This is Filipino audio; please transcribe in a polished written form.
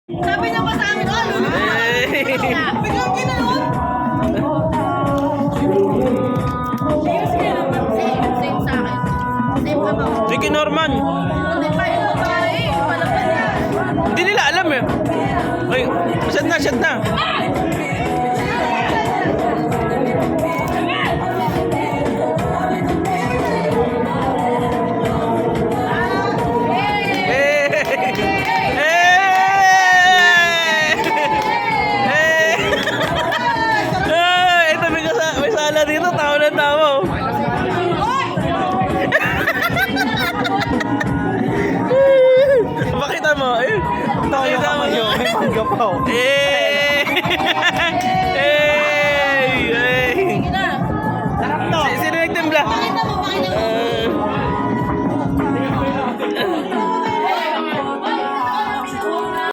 Sabi niya pa sa amin, oh, biglang ginanon. Same sa akin. Same ka ba? Ricky Norman. Hindi pa yung babae. Palaban niya. Hindi nila alam eh. Ay, shot na, shot na. Dito, tao na tao. Pakita mo. Eh, pakita mo. May mangga pa. Eh.